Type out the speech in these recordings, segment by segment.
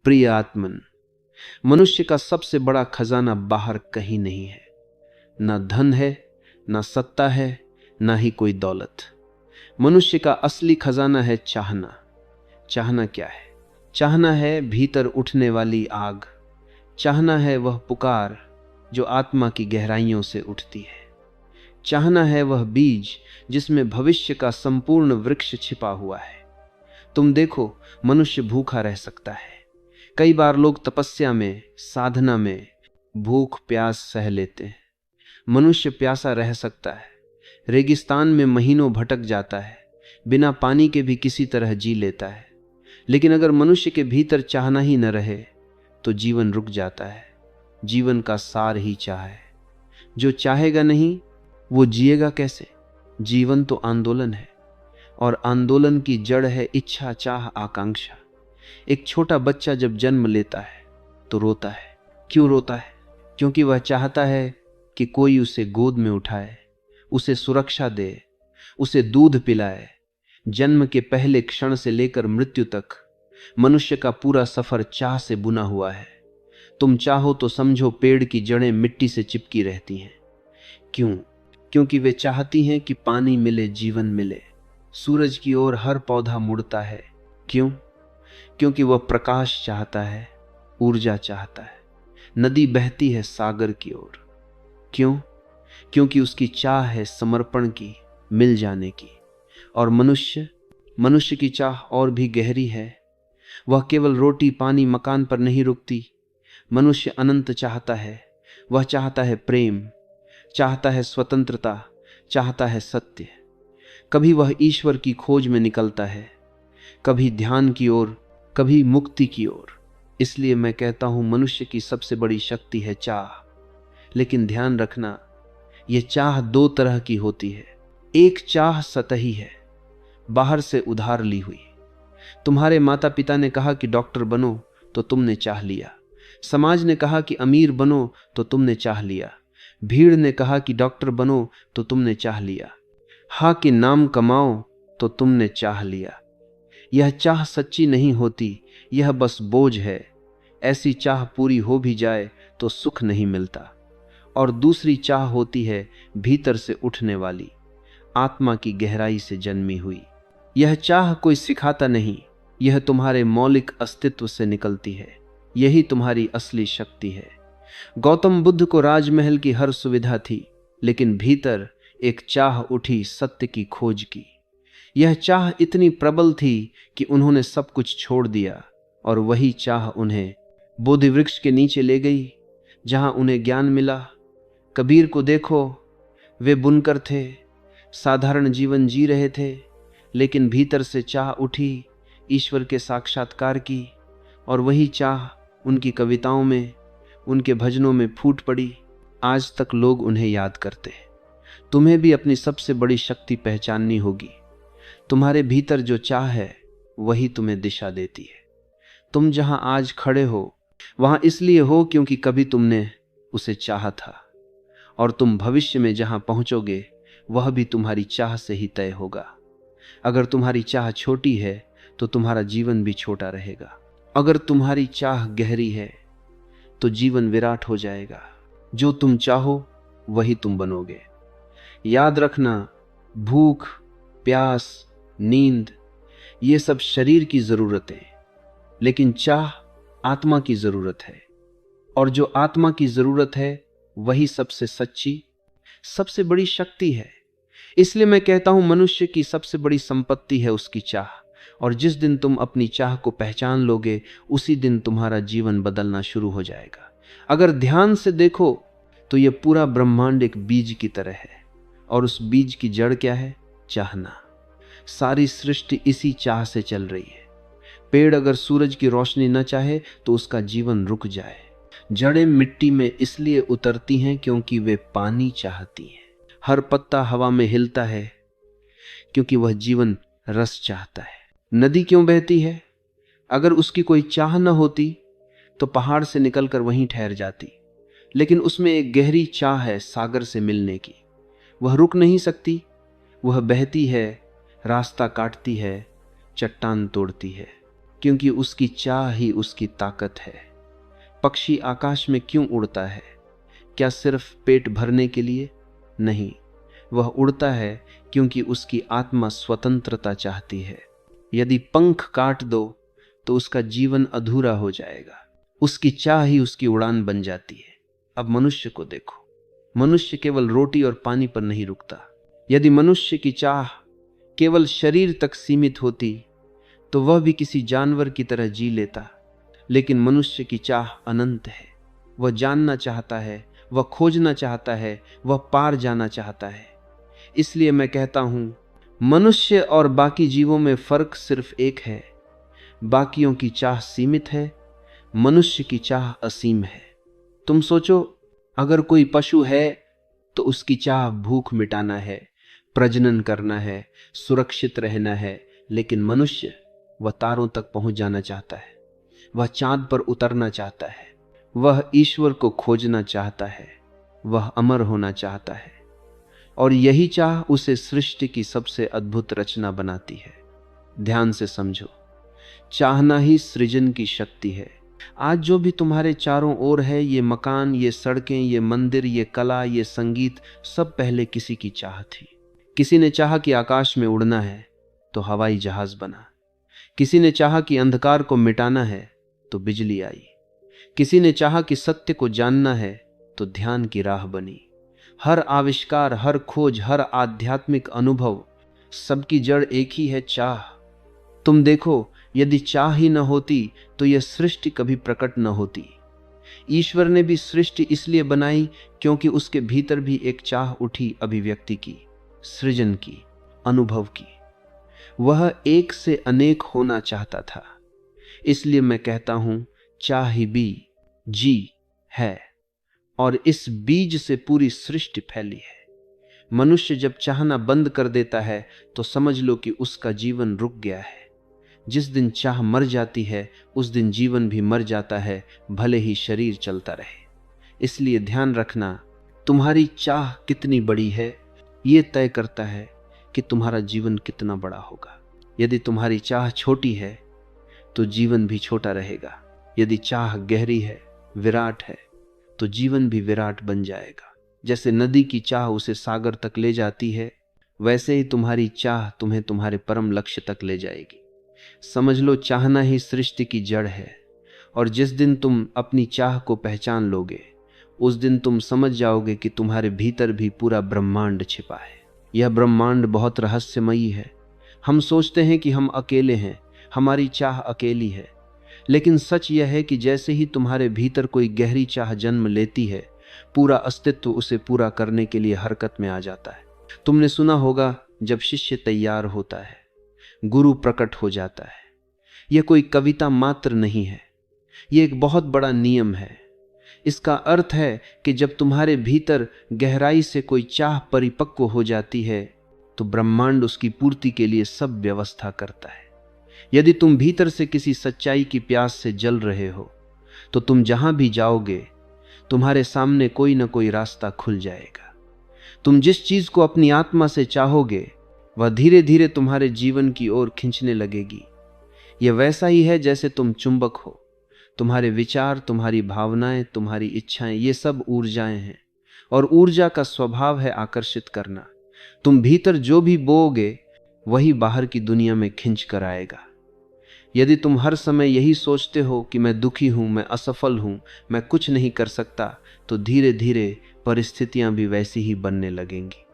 प्रिय आत्मन, मनुष्य का सबसे बड़ा खजाना बाहर कहीं नहीं है। ना धन है, ना सत्ता है, ना ही कोई दौलत। मनुष्य का असली खजाना है चाहना। चाहना क्या है? चाहना है भीतर उठने वाली आग। चाहना है वह पुकार जो आत्मा की गहराइयों से उठती है। चाहना है वह बीज जिसमें भविष्य का संपूर्ण वृक्ष छिपा हुआ है। तुम देखो, मनुष्य भूखा रह सकता है। कई बार लोग तपस्या में, साधना में भूख प्यास सह लेते हैं। मनुष्य प्यासा रह सकता है, रेगिस्तान में महीनों भटक जाता है, बिना पानी के भी किसी तरह जी लेता है। लेकिन अगर मनुष्य के भीतर चाहना ही न रहे तो जीवन रुक जाता है। जीवन का सार ही चाह है। जो चाहेगा नहीं वो जिएगा कैसे? जीवन तो आंदोलन है, और आंदोलन की जड़ है इच्छा, चाह, आकांक्षा। एक छोटा बच्चा जब जन्म लेता है तो रोता है। क्यों रोता है? क्योंकि वह चाहता है कि कोई उसे गोद में उठाए, उसे सुरक्षा दे, उसे दूध पिलाए। जन्म के पहले क्षण से लेकर मृत्यु तक मनुष्य का पूरा सफर चाह से बुना हुआ है। तुम चाहो तो समझो पेड़ की जड़ें मिट्टी से चिपकी रहती हैं। क्यों? क्योंकि वे चाहती हैं कि पानी मिले, जीवन मिले। सूरज की ओर हर पौधा मुड़ता है। क्यों? क्योंकि वह प्रकाश चाहता है, ऊर्जा चाहता है। नदी बहती है सागर की ओर। क्यों? क्योंकि उसकी चाह है समर्पण की, मिल जाने की। और मनुष्य की चाह और भी गहरी है। वह केवल रोटी, पानी, मकान पर नहीं रुकती। मनुष्य अनंत चाहता है। वह चाहता है प्रेम, चाहता है स्वतंत्रता, चाहता है सत्य। कभी वह ईश्वर की खोज में निकलता है, कभी ध्यान की ओर, कभी मुक्ति की ओर। इसलिए मैं कहता हूं, मनुष्य की सबसे बड़ी शक्ति है चाह। लेकिन ध्यान रखना, यह चाह दो तरह की होती है। एक चाह सतही है, बाहर से उधार ली हुई। तुम्हारे माता पिता ने कहा कि डॉक्टर बनो तो तुमने चाह लिया। समाज ने कहा कि अमीर बनो तो तुमने चाह लिया। भीड़ ने कहा कि डॉक्टर बनो तो तुमने चाह लिया। हाँ कि नाम कमाओ तो तुमने चाह लिया। यह चाह सच्ची नहीं होती, यह बस बोझ है। ऐसी चाह पूरी हो भी जाए तो सुख नहीं मिलता। और दूसरी चाह होती है भीतर से उठने वाली, आत्मा की गहराई से जन्मी हुई। यह चाह कोई सिखाता नहीं, यह तुम्हारे मौलिक अस्तित्व से निकलती है। यही तुम्हारी असली शक्ति है। गौतम बुद्ध को राजमहल की हर सुविधा थी, लेकिन भीतर एक चाह उठी सत्य की खोज की। यह चाह इतनी प्रबल थी कि उन्होंने सब कुछ छोड़ दिया, और वही चाह उन्हें बोधि वृक्ष के नीचे ले गई, जहां उन्हें ज्ञान मिला। कबीर को देखो, वे बुनकर थे, साधारण जीवन जी रहे थे, लेकिन भीतर से चाह उठी ईश्वर के साक्षात्कार की, और वही चाह उनकी कविताओं में, उनके भजनों में फूट पड़ी। आज तक लोग उन्हें याद करते हैं। तुम्हें भी अपनी सबसे बड़ी शक्ति पहचाननी होगी। तुम्हारे भीतर जो चाह है वही तुम्हें दिशा देती है। तुम जहां आज खड़े हो वहां इसलिए हो क्योंकि कभी तुमने उसे चाहा था, और तुम भविष्य में जहां पहुंचोगे वह भी तुम्हारी चाह से ही तय होगा। अगर तुम्हारी चाह छोटी है तो तुम्हारा जीवन भी छोटा रहेगा। अगर तुम्हारी चाह गहरी है तो जीवन विराट हो जाएगा। जो तुम चाहो वही तुम बनोगे। याद रखना, भूख, प्यास, नींद ये सब शरीर की जरूरतें, लेकिन चाह आत्मा की जरूरत है। और जो आत्मा की जरूरत है वही सबसे सच्ची, सबसे बड़ी शक्ति है। इसलिए मैं कहता हूं, मनुष्य की सबसे बड़ी संपत्ति है उसकी चाह। और जिस दिन तुम अपनी चाह को पहचान लोगे, उसी दिन तुम्हारा जीवन बदलना शुरू हो जाएगा। अगर ध्यान से देखो तो यह पूरा ब्रह्मांड एक बीज की तरह है, और उस बीज की जड़ क्या है? चाहना। सारी सृष्टि इसी चाह से चल रही है। पेड़ अगर सूरज की रोशनी न चाहे तो उसका जीवन रुक जाए। जड़ें मिट्टी में इसलिए उतरती हैं क्योंकि वे पानी चाहती हैं। हर पत्ता हवा में हिलता है क्योंकि वह जीवन रस चाहता है। नदी क्यों बहती है? अगर उसकी कोई चाह न होती तो पहाड़ से निकलकर वहीं ठहर जाती, लेकिन उसमें एक गहरी चाह है सागर से मिलने की। वह रुक नहीं सकती, वह बहती है, रास्ता काटती है, चट्टान तोड़ती है। क्योंकि उसकी चाह ही उसकी ताकत है। पक्षी आकाश में क्यों उड़ता है? क्या सिर्फ पेट भरने के लिए? नहीं, वह उड़ता है क्योंकि उसकी आत्मा स्वतंत्रता चाहती है। यदि पंख काट दो तो उसका जीवन अधूरा हो जाएगा। उसकी चाह ही उसकी उड़ान बन जाती है। अब मनुष्य को देखो, मनुष्य केवल रोटी और पानी पर नहीं रुकता। यदि मनुष्य की चाह केवल शरीर तक सीमित होती तो वह भी किसी जानवर की तरह जी लेता, लेकिन मनुष्य की चाह अनंत है। वह जानना चाहता है, वह खोजना चाहता है, वह पार जाना चाहता है। इसलिए मैं कहता हूं, मनुष्य और बाकी जीवों में फर्क सिर्फ एक है, बाकियों की चाह सीमित है, मनुष्य की चाह असीम है। तुम सोचो, अगर कोई पशु है तो उसकी चाह भूख मिटाना है, प्रजनन करना है, सुरक्षित रहना है, लेकिन मनुष्य वह तारों तक पहुंच जाना चाहता है, वह चांद पर उतरना चाहता है, वह ईश्वर को खोजना चाहता है, वह अमर होना चाहता है। और यही चाह उसे सृष्टि की सबसे अद्भुत रचना बनाती है। ध्यान से समझो, चाहना ही सृजन की शक्ति है। आज जो भी तुम्हारे चारों ओर है, ये मकान, ये सड़कें, ये मंदिर, ये कला, ये संगीत, सब पहले किसी की चाह थी। किसी ने चाहा कि आकाश में उड़ना है तो हवाई जहाज बना। किसी ने चाहा कि अंधकार को मिटाना है तो बिजली आई। किसी ने चाहा कि सत्य को जानना है तो ध्यान की राह बनी। हर आविष्कार, हर खोज, हर आध्यात्मिक अनुभव, सबकी जड़ एक ही है, चाह। तुम देखो, यदि चाह ही न होती तो यह सृष्टि कभी प्रकट न होती। ईश्वर ने भी सृष्टि इसलिए बनाई क्योंकि उसके भीतर भी एक चाह उठी अभिव्यक्ति की, सृजन की, अनुभव की। वह एक से अनेक होना चाहता था। इसलिए मैं कहता हूं, चाह ही भी जी है, और इस बीज से पूरी सृष्टि फैली है। मनुष्य जब चाहना बंद कर देता है तो समझ लो कि उसका जीवन रुक गया है। जिस दिन चाह मर जाती है उस दिन जीवन भी मर जाता है, भले ही शरीर चलता रहे। इसलिए ध्यान रखना, तुम्हारी चाह कितनी बड़ी है ये तय करता है कि तुम्हारा जीवन कितना बड़ा होगा। यदि तुम्हारी चाह छोटी है तो जीवन भी छोटा रहेगा। यदि चाह गहरी है, विराट है, तो जीवन भी विराट बन जाएगा। जैसे नदी की चाह उसे सागर तक ले जाती है, वैसे ही तुम्हारी चाह तुम्हें तुम्हारे परम लक्ष्य तक ले जाएगी। समझ लो, चाहना ही सृष्टि की जड़ है। और जिस दिन तुम अपनी चाह को पहचान लोगे, उस दिन तुम समझ जाओगे कि तुम्हारे भीतर भी पूरा ब्रह्मांड छिपा है। यह ब्रह्मांड बहुत रहस्यमयी है। हम सोचते हैं कि हम अकेले हैं, हमारी चाह अकेली है, लेकिन सच यह है कि जैसे ही तुम्हारे भीतर कोई गहरी चाह जन्म लेती है, पूरा अस्तित्व उसे पूरा करने के लिए हरकत में आ जाता है। तुमने सुना होगा, जब शिष्य तैयार होता है, गुरु प्रकट हो जाता है। यह कोई कविता मात्र नहीं है, यह एक बहुत बड़ा नियम है। इसका अर्थ है कि जब तुम्हारे भीतर गहराई से कोई चाह परिपक्व हो जाती है तो ब्रह्मांड उसकी पूर्ति के लिए सब व्यवस्था करता है। यदि तुम भीतर से किसी सच्चाई की प्यास से जल रहे हो तो तुम जहां भी जाओगे तुम्हारे सामने कोई ना कोई रास्ता खुल जाएगा। तुम जिस चीज को अपनी आत्मा से चाहोगे वह धीरे धीरे तुम्हारे जीवन की ओर खींचने लगेगी। यह वैसा ही है जैसे तुम चुंबक हो। तुम्हारे विचार, तुम्हारी भावनाएं, तुम्हारी इच्छाएं, ये सब ऊर्जाएं हैं, और ऊर्जा का स्वभाव है आकर्षित करना। तुम भीतर जो भी बोओगे वही बाहर की दुनिया में खिंच कर आएगा। यदि तुम हर समय यही सोचते हो कि मैं दुखी हूं, मैं असफल हूं, मैं कुछ नहीं कर सकता, तो धीरे धीरे परिस्थितियां भी वैसी ही बनने लगेंगी,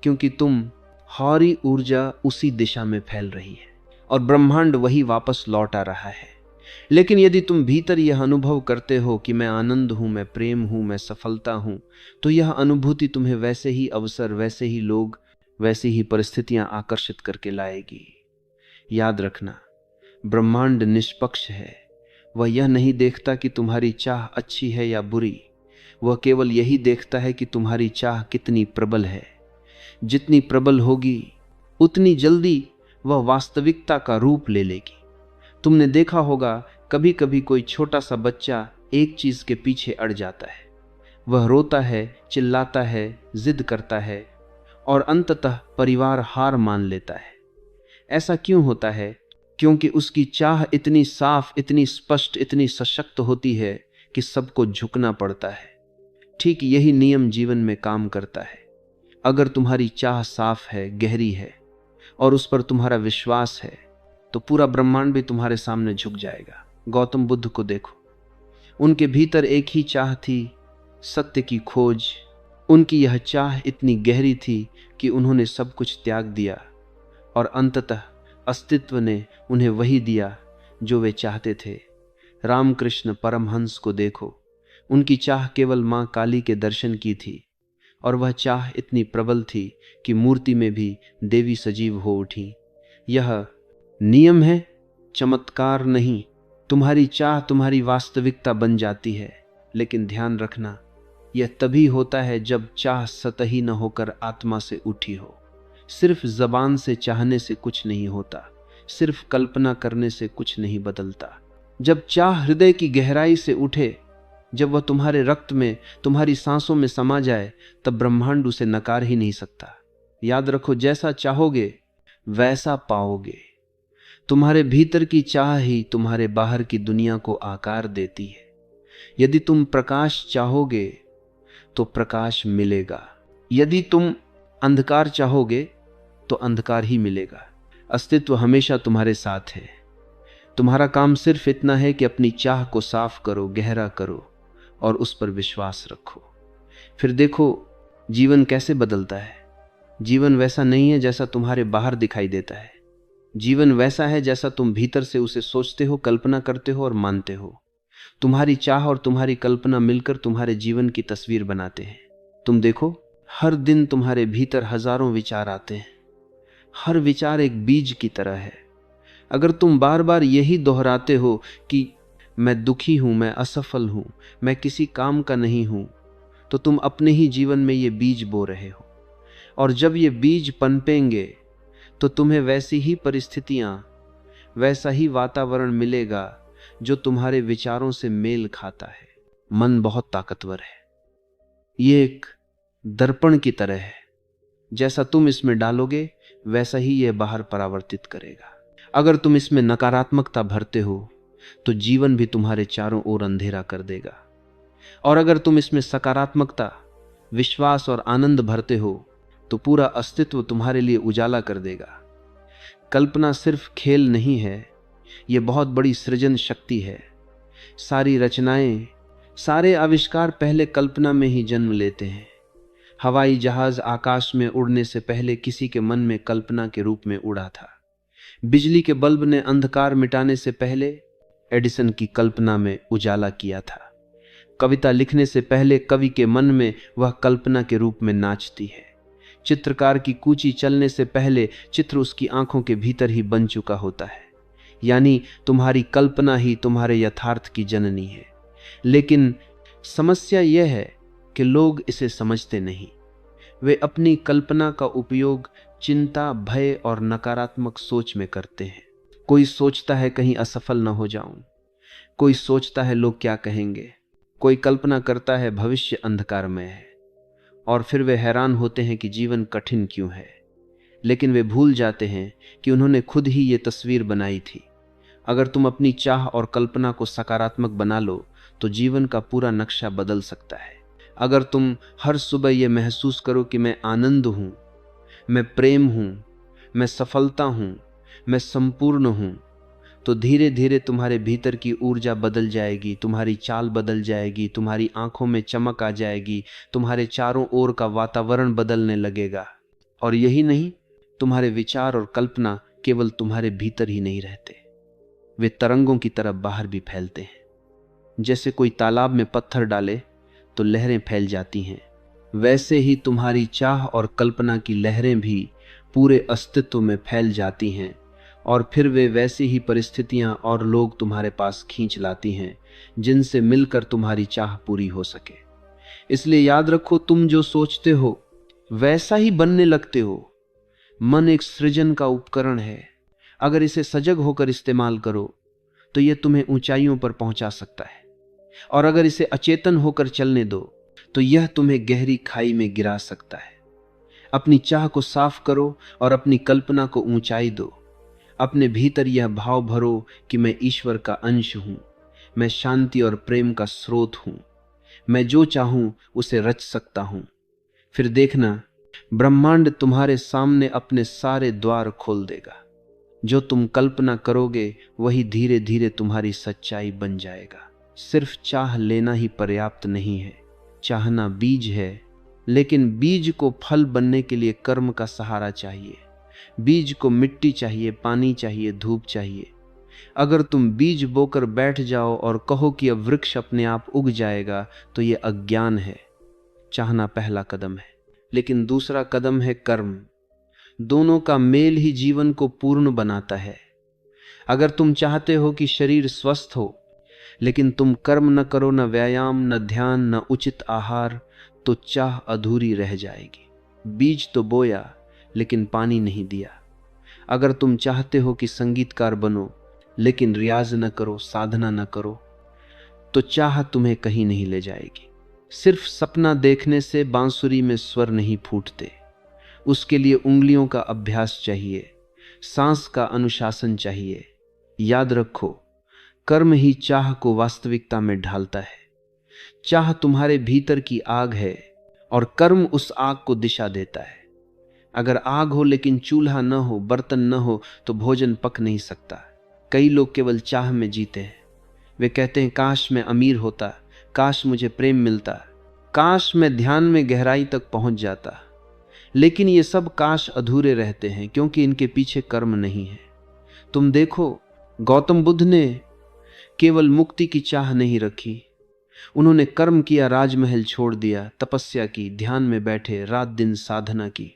क्योंकि तुम हौरी ऊर्जा उसी दिशा में फैल रही है और ब्रह्मांड वही वापस लौट आ रहा है। लेकिन यदि तुम भीतर यह अनुभव करते हो कि मैं आनंद हूं, मैं प्रेम हूं, मैं सफलता हूं, तो यह अनुभूति तुम्हें वैसे ही अवसर, वैसे ही लोग, वैसी ही परिस्थितियां आकर्षित करके लाएगी। याद रखना, ब्रह्मांड निष्पक्ष है। वह यह नहीं देखता कि तुम्हारी चाह अच्छी है या बुरी, वह केवल यही देखता है कि तुम्हारी चाह कितनी प्रबल है। जितनी प्रबल होगी उतनी जल्दी वह वास्तविकता का रूप ले लेगी। तुमने देखा होगा, कभी कभी कोई छोटा सा बच्चा एक चीज के पीछे अड़ जाता है। वह रोता है, चिल्लाता है, जिद करता है और अंततः परिवार हार मान लेता है। ऐसा क्यों होता है? क्योंकि उसकी चाह इतनी साफ, इतनी स्पष्ट, इतनी सशक्त होती है कि सबको झुकना पड़ता है। ठीक यही नियम जीवन में काम करता है। अगर तुम्हारी चाह साफ है, गहरी है और उस पर तुम्हारा विश्वास है, तो पूरा ब्रह्मांड भी तुम्हारे सामने झुक जाएगा। गौतम बुद्ध को देखो, उनके भीतर एक ही चाह थी, सत्य की खोज। उनकी यह चाह इतनी गहरी थी कि उन्होंने सब कुछ त्याग दिया और अंततः अस्तित्व ने उन्हें वही दिया जो वे चाहते थे। रामकृष्ण परमहंस को देखो, उनकी चाह केवल मां काली के दर्शन की थी और वह चाह इतनी प्रबल थी कि मूर्ति में भी देवी सजीव हो उठी। यह नियम है, चमत्कार नहीं। तुम्हारी चाह तुम्हारी वास्तविकता बन जाती है, लेकिन ध्यान रखना, यह तभी होता है जब चाह सतही न होकर आत्मा से उठी हो। सिर्फ जबान से चाहने से कुछ नहीं होता, सिर्फ कल्पना करने से कुछ नहीं बदलता। जब चाह हृदय की गहराई से उठे, जब वह तुम्हारे रक्त में, तुम्हारी सांसों में समा जाए, तब ब्रह्मांड उसे नकार ही नहीं सकता। याद रखो, जैसा चाहोगे वैसा पाओगे। तुम्हारे भीतर की चाह ही तुम्हारे बाहर की दुनिया को आकार देती है। यदि तुम प्रकाश चाहोगे तो प्रकाश मिलेगा, यदि तुम अंधकार चाहोगे तो अंधकार ही मिलेगा। अस्तित्व हमेशा तुम्हारे साथ है। तुम्हारा काम सिर्फ इतना है कि अपनी चाह को साफ करो, गहरा करो और उस पर विश्वास रखो। फिर देखो जीवन कैसे बदलता है। जीवन वैसा नहीं है जैसा तुम्हारे बाहर दिखाई देता है। जीवन वैसा है जैसा तुम भीतर से उसे सोचते हो, कल्पना करते हो और मानते हो। तुम्हारी चाह और तुम्हारी कल्पना मिलकर तुम्हारे जीवन की तस्वीर बनाते हैं। तुम देखो, हर दिन तुम्हारे भीतर हजारों विचार आते हैं। हर विचार एक बीज की तरह है। अगर तुम बार बार यही दोहराते हो कि मैं दुखी हूं, मैं असफल हूं, मैं किसी काम का नहीं हूं, तो तुम अपने ही जीवन में ये बीज बो रहे हो। और जब ये बीज पनपेंगे तो तुम्हें वैसी ही परिस्थितियां, वैसा ही वातावरण मिलेगा जो तुम्हारे विचारों से मेल खाता है। मन बहुत ताकतवर है। ये एक दर्पण की तरह है। जैसा तुम इसमें डालोगे वैसा ही यह बाहर परावर्तित करेगा। अगर तुम इसमें नकारात्मकता भरते हो तो जीवन भी तुम्हारे चारों ओर अंधेरा कर देगा, और अगर तुम इसमें सकारात्मकता, विश्वास और आनंद भरते हो तो पूरा अस्तित्व तुम्हारे लिए उजाला कर देगा। कल्पना सिर्फ खेल नहीं है, यह बहुत बड़ी सृजन शक्ति है। सारी रचनाएं, सारे आविष्कार पहले कल्पना में ही जन्म लेते हैं। हवाई जहाज आकाश में उड़ने से पहले किसी के मन में कल्पना के रूप में उड़ा था। बिजली के बल्ब ने अंधकार मिटाने से पहले एडिसन की कल्पना में उजाला किया था। कविता लिखने से पहले कवि के मन में वह कल्पना के रूप में नाचती है। चित्रकार की कूची चलने से पहले चित्र उसकी आंखों के भीतर ही बन चुका होता है। यानी तुम्हारी कल्पना ही तुम्हारे यथार्थ की जननी है। लेकिन समस्या यह है कि लोग इसे समझते नहीं। वे अपनी कल्पना का उपयोग चिंता, भय और नकारात्मक सोच में करते हैं। कोई सोचता है कहीं असफल न हो जाऊं, कोई सोचता है लोग क्या कहेंगे, कोई कल्पना करता है भविष्य अंधकारमय है, और फिर वे हैरान होते हैं कि जीवन कठिन क्यों है। लेकिन वे भूल जाते हैं कि उन्होंने खुद ही ये तस्वीर बनाई थी। अगर तुम अपनी चाह और कल्पना को सकारात्मक बना लो तो जीवन का पूरा नक्शा बदल सकता है। अगर तुम हर सुबह ये महसूस करो कि मैं आनंद हूं, मैं प्रेम हूं, मैं सफलता हूं, मैं संपूर्ण हूं, तो धीरे धीरे तुम्हारे भीतर की ऊर्जा बदल जाएगी, तुम्हारी चाल बदल जाएगी, तुम्हारी आंखों में चमक आ जाएगी, तुम्हारे चारों ओर का वातावरण बदलने लगेगा। और यही नहीं, तुम्हारे विचार और कल्पना केवल तुम्हारे भीतर ही नहीं रहते, वे तरंगों की तरफ बाहर भी फैलते हैं। जैसे कोई तालाब में पत्थर डाले तो लहरें फैल जाती हैं, वैसे ही तुम्हारी चाह और कल्पना की लहरें भी पूरे अस्तित्व में फैल जाती हैं, और फिर वे वैसी ही परिस्थितियां और लोग तुम्हारे पास खींच लाती हैं जिनसे मिलकर तुम्हारी चाह पूरी हो सके। इसलिए याद रखो, तुम जो सोचते हो वैसा ही बनने लगते हो। मन एक सृजन का उपकरण है। अगर इसे सजग होकर इस्तेमाल करो तो यह तुम्हें ऊंचाइयों पर पहुंचा सकता है, और अगर इसे अचेतन होकर चलने दो तो यह तुम्हें गहरी खाई में गिरा सकता है। अपनी चाह को साफ करो और अपनी कल्पना को ऊंचाई दो। अपने भीतर यह भाव भरो कि मैं ईश्वर का अंश हूं, मैं शांति और प्रेम का स्रोत हूं, मैं जो चाहूं उसे रच सकता हूं। फिर देखना, ब्रह्मांड तुम्हारे सामने अपने सारे द्वार खोल देगा। जो तुम कल्पना करोगे वही धीरे धीरे तुम्हारी सच्चाई बन जाएगा। सिर्फ चाह लेना ही पर्याप्त नहीं है। चाहना बीज है, लेकिन बीज को फल बनने के लिए कर्म का सहारा चाहिए। बीज को मिट्टी चाहिए, पानी चाहिए, धूप चाहिए। अगर तुम बीज बोकर बैठ जाओ और कहो कि अब वृक्ष अपने आप उग जाएगा, तो यह अज्ञान है। चाहना पहला कदम है, लेकिन दूसरा कदम है कर्म। दोनों का मेल ही जीवन को पूर्ण बनाता है। अगर तुम चाहते हो कि शरीर स्वस्थ हो, लेकिन तुम कर्म न करो, न व्यायाम, न ध्यान, न उचित आहार, तो चाह अधूरी रह जाएगी। बीज तो बोया, लेकिन पानी नहीं दिया। अगर तुम चाहते हो कि संगीतकार बनो, लेकिन रियाज न करो, साधना न करो, तो चाह तुम्हें कहीं नहीं ले जाएगी। सिर्फ सपना देखने से बांसुरी में स्वर नहीं फूटते। उसके लिए उंगलियों का अभ्यास चाहिए, सांस का अनुशासन चाहिए। याद रखो, कर्म ही चाह को वास्तविकता में ढालता है। चाह तुम्हारे भीतर की आग है और कर्म उस आग को दिशा देता है। अगर आग हो लेकिन चूल्हा न हो, बर्तन न हो, तो भोजन पक नहीं सकता। कई लोग केवल चाह में जीते हैं। वे कहते हैं, काश मैं अमीर होता, काश मुझे प्रेम मिलता, काश मैं ध्यान में गहराई तक पहुंच जाता। लेकिन ये सब काश अधूरे रहते हैं, क्योंकि इनके पीछे कर्म नहीं है। तुम देखो, गौतम बुद्ध ने केवल मुक्ति की चाह नहीं रखी, उन्होंने कर्म किया, राजमहल छोड़ दिया, तपस्या की, ध्यान में बैठे, रात दिन साधना की।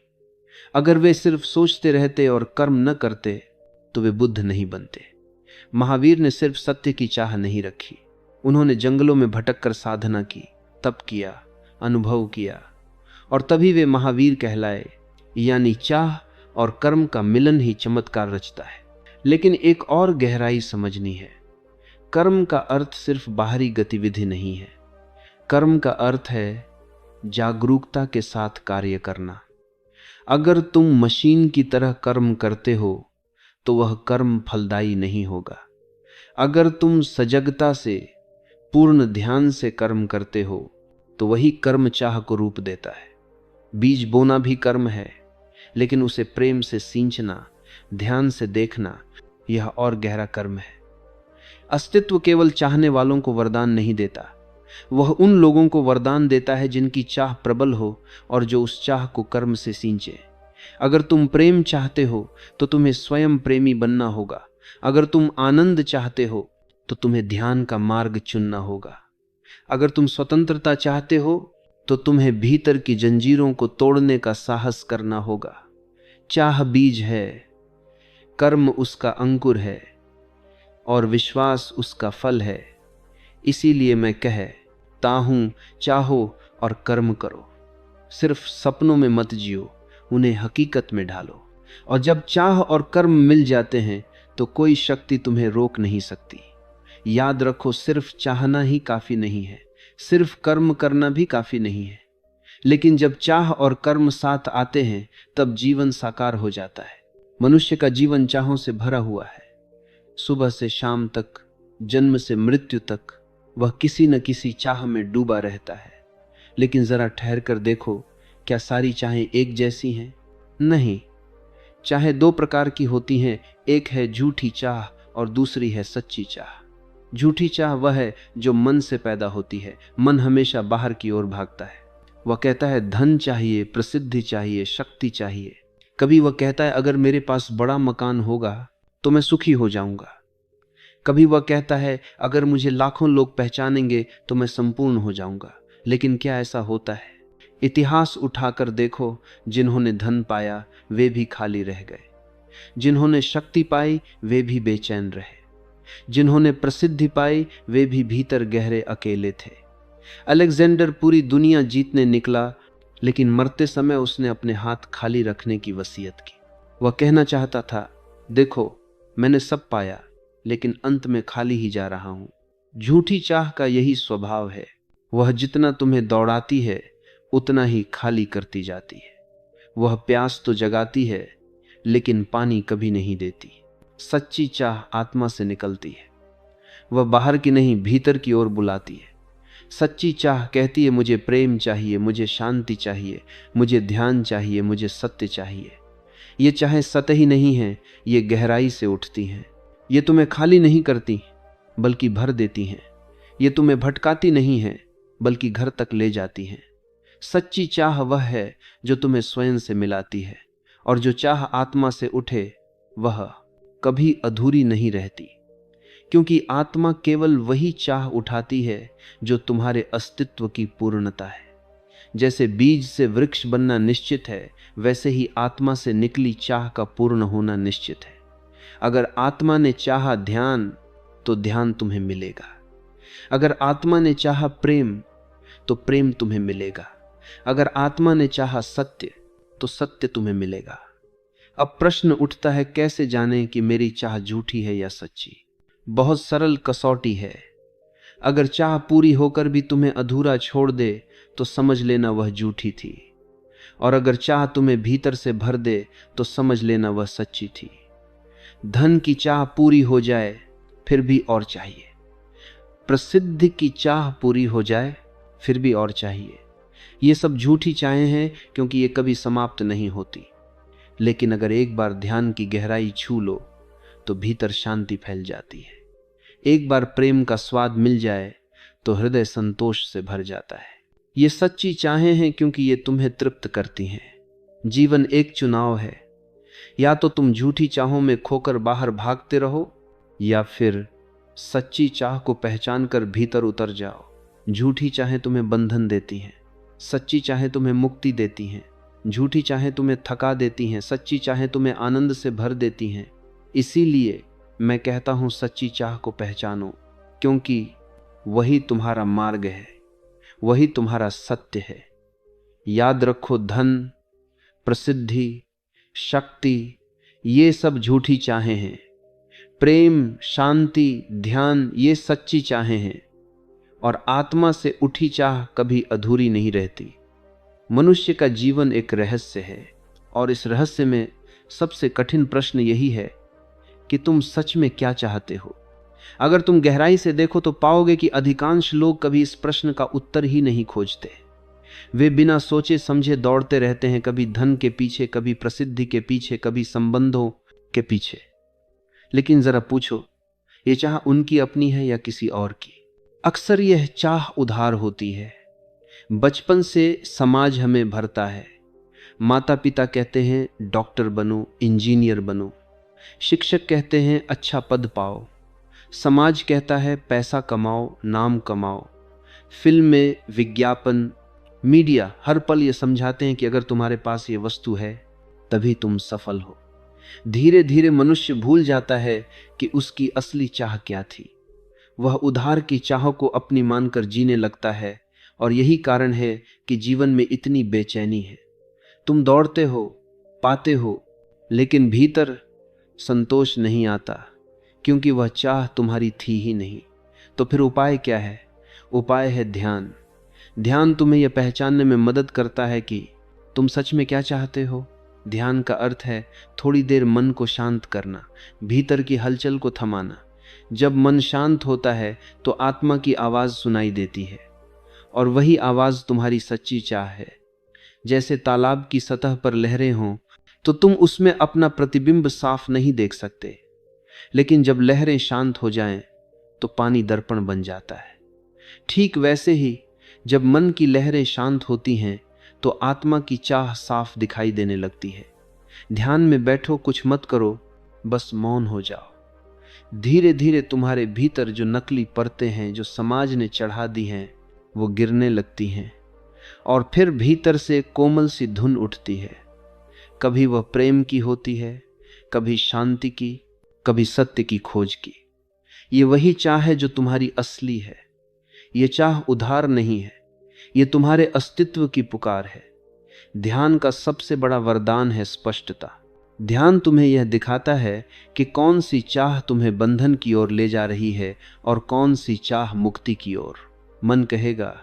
अगर वे सिर्फ सोचते रहते और कर्म न करते, तो वे बुद्ध नहीं बनते। महावीर ने सिर्फ सत्य की चाह नहीं रखी, उन्होंने जंगलों में भटक कर साधना की, तप किया, अनुभव किया, और तभी वे महावीर कहलाए। यानी चाह और कर्म का मिलन ही चमत्कार रचता है। लेकिन एक और गहराई समझनी है। कर्म का अर्थ सिर्फ बाहरी गतिविधि नहीं है। कर्म का अर्थ है जागरूकता के साथ कार्य करना। अगर तुम मशीन की तरह कर्म करते हो, तो वह कर्म फलदायी नहीं होगा। अगर तुम सजगता से, पूर्ण ध्यान से कर्म करते हो, तो वही कर्म चाह को रूप देता है। बीज बोना भी कर्म है, लेकिन उसे प्रेम से सींचना, ध्यान से देखना, यह और गहरा कर्म है। अस्तित्व केवल चाहने वालों को वरदान नहीं देता, वह उन लोगों को वरदान देता है जिनकी चाह प्रबल हो और जो उस चाह को कर्म से सींचे। अगर तुम प्रेम चाहते हो, तो तुम्हें स्वयं प्रेमी बनना होगा। अगर तुम आनंद चाहते हो, तो तुम्हें ध्यान का मार्ग चुनना होगा। अगर तुम स्वतंत्रता चाहते हो, तो तुम्हें भीतर की जंजीरों को तोड़ने का साहस करना होगा। चाह बीज है, कर्म उसका अंकुर है, और विश्वास उसका फल है। इसीलिए मैं कहता हूं, चाहो और कर्म करो। सिर्फ सपनों में मत जियो, उन्हें हकीकत में ढालो। और जब चाह और कर्म मिल जाते हैं, तो कोई शक्ति तुम्हें रोक नहीं सकती। याद रखो, सिर्फ चाहना ही काफी नहीं है, सिर्फ कर्म करना भी काफी नहीं है। लेकिन जब चाह और कर्म साथ आते हैं, तब जीवन साकार हो जाता है। मनुष्य का जीवन चाहों से भरा हुआ है। सुबह से शाम तक, जन्म से मृत्यु तक, वह किसी न किसी चाह में डूबा रहता है। लेकिन जरा ठहर कर देखो, क्या सारी चाहें एक जैसी हैं? नहीं। चाहें दो प्रकार की होती हैं, एक है झूठी चाह और दूसरी है सच्ची चाह। झूठी चाह वह है जो मन से पैदा होती है। मन हमेशा बाहर की ओर भागता है। वह कहता है धन चाहिए, प्रसिद्धि चाहिए, शक्ति चाहिए। कभी वह कहता है अगर मेरे पास बड़ा मकान होगा तो मैं सुखी हो जाऊंगा। कभी वह कहता है अगर मुझे लाखों लोग पहचानेंगे तो मैं संपूर्ण हो जाऊंगा। लेकिन क्या ऐसा होता है? इतिहास उठाकर देखो, जिन्होंने धन पाया वे भी खाली रह गए, जिन्होंने शक्ति पाई वे भी बेचैन रहे, जिन्होंने प्रसिद्धि पाई वे भी भीतर गहरे अकेले थे। अलेक्जेंडर पूरी दुनिया जीतने निकला, लेकिन मरते समय उसने अपने हाथ खाली रखने की वसीयत की। वह कहना चाहता था, देखो मैंने सब पाया, लेकिन अंत में खाली ही जा रहा हूं। झूठी चाह का यही स्वभाव है। वह जितना तुम्हें दौड़ाती है, उतना ही खाली करती जाती है। वह प्यास तो जगाती है, लेकिन पानी कभी नहीं देती। सच्ची चाह आत्मा से निकलती है, वह बाहर की नहीं भीतर की ओर बुलाती है। सच्ची चाह कहती है मुझे प्रेम चाहिए, मुझे शांति चाहिए, मुझे ध्यान चाहिए, मुझे सत्य चाहिए। ये चाहे सतही नहीं है, ये गहराई से उठती हैं। ये तुम्हें खाली नहीं करती बल्कि भर देती हैं। ये तुम्हें भटकाती नहीं है बल्कि घर तक ले जाती हैं। सच्ची चाह वह है जो तुम्हें स्वयं से मिलाती है, और जो चाह आत्मा से उठे वह कभी अधूरी नहीं रहती, क्योंकि आत्मा केवल वही चाह उठाती है जो तुम्हारे अस्तित्व की पूर्णता है। जैसे बीज से वृक्ष बनना निश्चित है, वैसे ही आत्मा से निकली चाह का पूर्ण होना निश्चित है। अगर आत्मा ने चाहा ध्यान तो ध्यान तुम्हें मिलेगा। अगर आत्मा ने चाहा प्रेम तो प्रेम तुम्हें मिलेगा। अगर आत्मा ने चाहा सत्य तो सत्य तुम्हें मिलेगा। अब प्रश्न उठता है, कैसे जानें कि मेरी चाह झूठी है या सच्ची? बहुत सरल कसौटी है। अगर चाह पूरी होकर भी तुम्हें अधूरा छोड़ दे तो समझ लेना वह झूठी थी, और अगर चाह तुम्हें भीतर से भर दे तो समझ लेना वह सच्ची थी। धन की चाह पूरी हो जाए फिर भी और चाहिए, प्रसिद्धि की चाह पूरी हो जाए फिर भी और चाहिए। ये सब झूठी चाहें हैं, क्योंकि ये कभी समाप्त नहीं होती। लेकिन अगर एक बार ध्यान की गहराई छू लो तो भीतर शांति फैल जाती है। एक बार प्रेम का स्वाद मिल जाए तो हृदय संतोष से भर जाता है। ये सच्ची चाहें हैं क्योंकि ये तुम्हें तृप्त करती हैं। जीवन एक चुनाव है, या तो तुम झूठी चाहों में खोकर बाहर भागते रहो, या फिर सच्ची चाह को पहचान कर भीतर उतर जाओ। झूठी चाहें तुम्हें बंधन देती हैं, सच्ची चाहें तुम्हें मुक्ति देती हैं। झूठी चाहें तुम्हें थका देती हैं, सच्ची चाहें तुम्हें आनंद से भर देती हैं। इसीलिए मैं कहता हूं, सच्ची चाह को पहचानो, क्योंकि वही तुम्हारा मार्ग है, वही तुम्हारा सत्य है। याद रखो, धन, प्रसिद्धि, शक्ति, ये सब झूठी चाहें हैं। प्रेम, शांति, ध्यान, ये सच्ची चाहें हैं। और आत्मा से उठी चाह कभी अधूरी नहीं रहती। मनुष्य का जीवन एक रहस्य है, और इस रहस्य में सबसे कठिन प्रश्न यही है कि तुम सच में क्या चाहते हो। अगर तुम गहराई से देखो तो पाओगे कि अधिकांश लोग कभी इस प्रश्न का उत्तर ही नहीं खोजते। वे बिना सोचे समझे दौड़ते रहते हैं, कभी धन के पीछे, कभी प्रसिद्धि के पीछे, कभी संबंधों के पीछे। लेकिन जरा पूछो, ये चाह उनकी अपनी है या किसी और की? अक्सर यह चाह उधार होती है। बचपन से समाज हमें भरता है। माता पिता कहते हैं डॉक्टर बनो, इंजीनियर बनो। शिक्षक कहते हैं अच्छा पद पाओ। समाज कहता है पैसा कमाओ, नाम कमाओ। फिल्में, विज्ञापन, मीडिया हर पल ये समझाते हैं कि अगर तुम्हारे पास ये वस्तु है तभी तुम सफल हो। धीरे धीरे मनुष्य भूल जाता है कि उसकी असली चाह क्या थी। वह उधार की चाह को अपनी मानकर जीने लगता है, और यही कारण है कि जीवन में इतनी बेचैनी है। तुम दौड़ते हो, पाते हो, लेकिन भीतर संतोष नहीं आता, क्योंकि वह चाह तुम्हारी थी ही नहीं। तो फिर उपाय क्या है? उपाय है ध्यान। ध्यान तुम्हें यह पहचानने में मदद करता है कि तुम सच में क्या चाहते हो। ध्यान का अर्थ है थोड़ी देर मन को शांत करना, भीतर की हलचल को थमाना। जब मन शांत होता है तो आत्मा की आवाज सुनाई देती है, और वही आवाज तुम्हारी सच्ची चाह है। जैसे तालाब की सतह पर लहरें हों तो तुम उसमें अपना प्रतिबिंब साफ नहीं देख सकते, लेकिन जब लहरें शांत हो जाएं तो पानी दर्पण बन जाता है। ठीक वैसे ही जब मन की लहरें शांत होती हैं तो आत्मा की चाह साफ दिखाई देने लगती है। ध्यान में बैठो, कुछ मत करो, बस मौन हो जाओ। धीरे धीरे तुम्हारे भीतर जो नकली परतें हैं जो समाज ने चढ़ा दी हैं वो गिरने लगती हैं, और फिर भीतर से कोमल सी धुन उठती है। कभी वह प्रेम की होती है, कभी शांति की, कभी सत्य की खोज की। ये वही चाह है जो तुम्हारी असली है। ये चाह उधार नहीं है, ये तुम्हारे अस्तित्व की पुकार है। ध्यान का सबसे बड़ा वरदान है स्पष्टता। ध्यान तुम्हें यह दिखाता है कि कौन सी चाह तुम्हें बंधन की ओर ले जा रही है और कौन सी चाह मुक्ति की ओर। मन कहेगा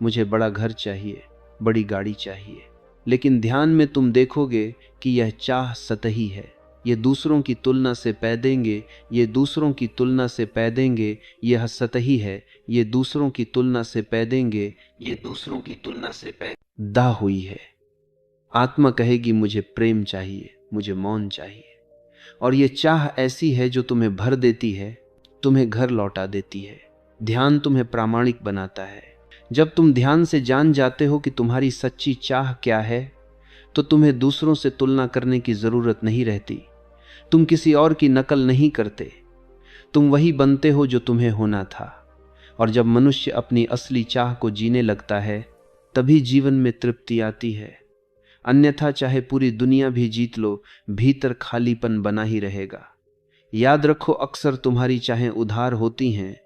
मुझे बड़ा घर चाहिए, बड़ी गाड़ी चाहिए, लेकिन ध्यान में तुम देखोगे कि यह चाह सतही है, ये दूसरों की तुलना से पैदेंगे, ये दूसरों की तुलना से पैदेंगे, यह सतही है, ये दूसरों की तुलना से पैदेंगे, ये दूसरों की तुलना से दा हुई है। आत्मा कहेगी मुझे प्रेम चाहिए, मुझे मौन चाहिए, और ये चाह ऐसी है जो तुम्हें भर देती है, तुम्हें घर लौटा देती है। ध्यान तुम्हें प्रामाणिक बनाता है। जब तुम ध्यान से जान जाते हो कि तुम्हारी सच्ची चाह क्या है, तो तुम्हें दूसरों से तुलना करने की जरूरत नहीं रहती। तुम किसी और की नकल नहीं करते, तुम वही बनते हो जो तुम्हें होना था। और जब मनुष्य अपनी असली चाह को जीने लगता है, तभी जीवन में तृप्ति आती है। अन्यथा चाहे पूरी दुनिया भी जीत लो, भीतर खालीपन बना ही रहेगा। याद रखो, अक्सर तुम्हारी चाहें उधार होती हैं,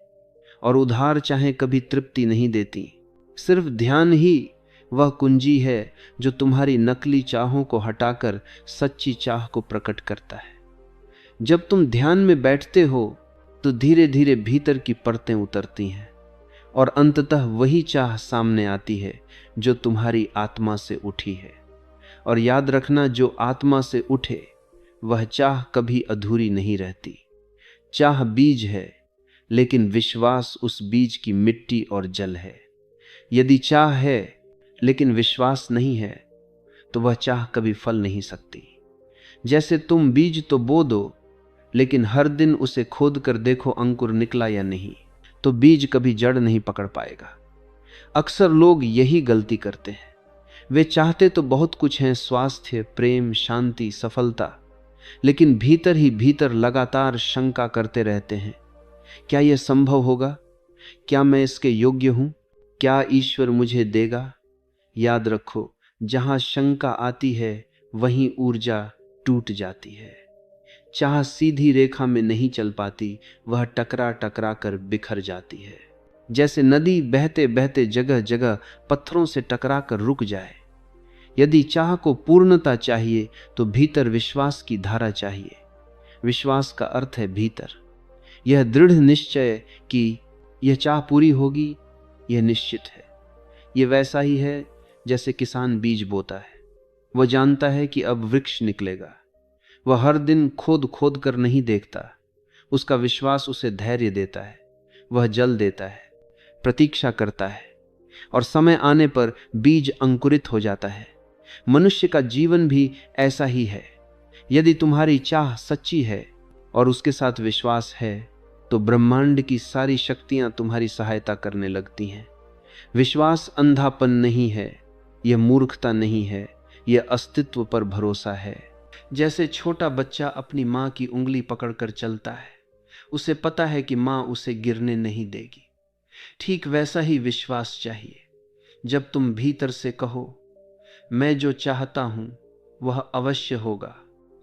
और उधार चाहें कभी तृप्ति नहीं देती। सिर्फ ध्यान ही वह कुंजी है जो तुम्हारी नकली चाहों को हटाकर सच्ची चाह को प्रकट करता है। जब तुम ध्यान में बैठते हो तो धीरे धीरे भीतर की परतें उतरती हैं, और अंततः वही चाह सामने आती है जो तुम्हारी आत्मा से उठी है। और याद रखना, जो आत्मा से उठे वह चाह कभी अधूरी नहीं रहती। चाह बीज है, लेकिन विश्वास उस बीज की मिट्टी और जल है। यदि चाह है लेकिन विश्वास नहीं है, तो वह चाह कभी फल नहीं सकती। जैसे तुम बीज तो बो दो, लेकिन हर दिन उसे खोद कर देखो अंकुर निकला या नहीं, तो बीज कभी जड़ नहीं पकड़ पाएगा। अक्सर लोग यही गलती करते हैं। वे चाहते तो बहुत कुछ हैं, स्वास्थ्य, प्रेम, शांति, सफलता, लेकिन भीतर ही भीतर लगातार शंका करते रहते हैं। क्या यह संभव होगा? क्या मैं इसके योग्य हूं? क्या ईश्वर मुझे देगा? याद रखो, जहां शंका आती है वहीं ऊर्जा टूट जाती है। चाह सीधी रेखा में नहीं चल पाती, वह टकरा टकरा कर बिखर जाती है। जैसे नदी बहते बहते जगह जगह पत्थरों से टकरा कर रुक जाए। यदि चाह को पूर्णता चाहिए तो भीतर विश्वास की धारा चाहिए। विश्वास का अर्थ है भीतर, यह दृढ़ निश्चय कि यह चाह पूरी होगी, यह निश्चित है। यह वैसा ही है जैसे किसान बीज बोता है। वह जानता है कि अब वृक्ष निकलेगा। वह हर दिन खोद खोद कर नहीं देखता, उसका विश्वास उसे धैर्य देता है। वह जल देता है, प्रतीक्षा करता है, और समय आने पर बीज अंकुरित हो जाता है। मनुष्य का जीवन भी ऐसा ही है। यदि तुम्हारी चाह सच्ची है और उसके साथ विश्वास है, तो ब्रह्मांड की सारी शक्तियां तुम्हारी सहायता करने लगती हैं। विश्वास अंधापन नहीं है, यह मूर्खता नहीं है, यह अस्तित्व पर भरोसा है। जैसे छोटा बच्चा अपनी माँ की उंगली पकड़कर चलता है, उसे पता है कि माँ उसे गिरने नहीं देगी। ठीक वैसा ही विश्वास चाहिए। जब तुम भीतर से कहो, मैं जो चाहता हूं वह अवश्य होगा,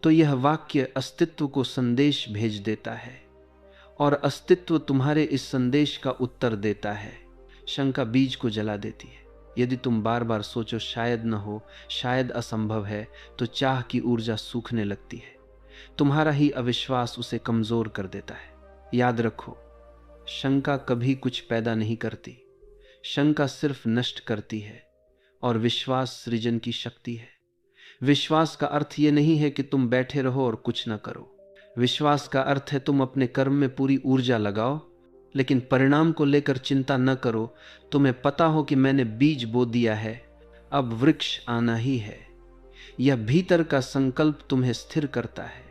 तो यह वाक्य अस्तित्व को संदेश भेज देता है, और अस्तित्व तुम्हारे इस संदेश का उत्तर देता है। शंका बीज को जला देती है। यदि तुम बार बार सोचो शायद न हो, शायद असंभव है, तो चाह की ऊर्जा सूखने लगती है। तुम्हारा ही अविश्वास उसे कमजोर कर देता है। याद रखो, शंका कभी कुछ पैदा नहीं करती, शंका सिर्फ नष्ट करती है, और विश्वास सृजन की शक्ति है। विश्वास का अर्थ यह नहीं है कि तुम बैठे रहो और कुछ न करो। विश्वास का अर्थ है तुम अपने कर्म में पूरी ऊर्जा लगाओ, लेकिन परिणाम को लेकर चिंता न करो। तुम्हें पता हो कि मैंने बीज बो दिया है, अब वृक्ष आना ही है। यह भीतर का संकल्प तुम्हें स्थिर करता है।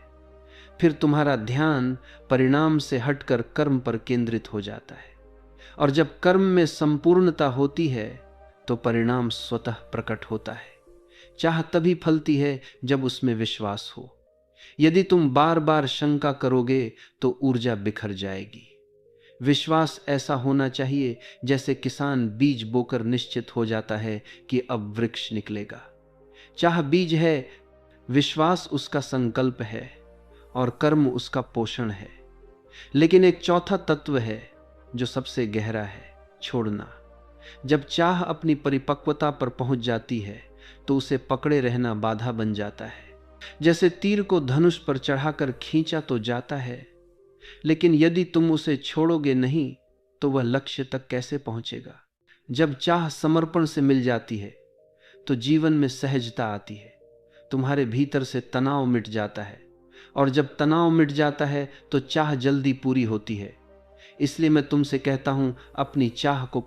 फिर तुम्हारा ध्यान परिणाम से हटकर कर्म पर केंद्रित हो जाता है, और जब कर्म में संपूर्णता होती है तो परिणाम स्वतः प्रकट होता है। चाह तभी फलती है जब उसमें विश्वास हो। यदि तुम बार बार शंका करोगे तो ऊर्जा बिखर जाएगी। विश्वास ऐसा होना चाहिए जैसे किसान बीज बोकर निश्चित हो जाता है कि अब वृक्ष निकलेगा। चाह बीज है, विश्वास उसका संकल्प है, और कर्म उसका पोषण है। लेकिन एक चौथा तत्व है जो सबसे गहरा है, छोड़ना। जब चाह अपनी परिपक्वता पर पहुंच जाती है तो उसे पकड़े रहना बाधा बन जाता है। जैसे तीर को धनुष पर चढ़ाकर खींचा तो जाता है, लेकिन यदि तुम उसे छोड़ोगे नहीं तो वह लक्ष्य तक कैसे पहुंचेगा। जब चाह समर्पण से मिल जाती है तो जीवन में सहजता आती है, तुम्हारे भीतर से तनाव मिट जाता है, और जब तनाव मिट जाता है तो चाह जल्दी पूरी होती है। इसलिए मैं तुमसे कहता हूं, अपनी चाह को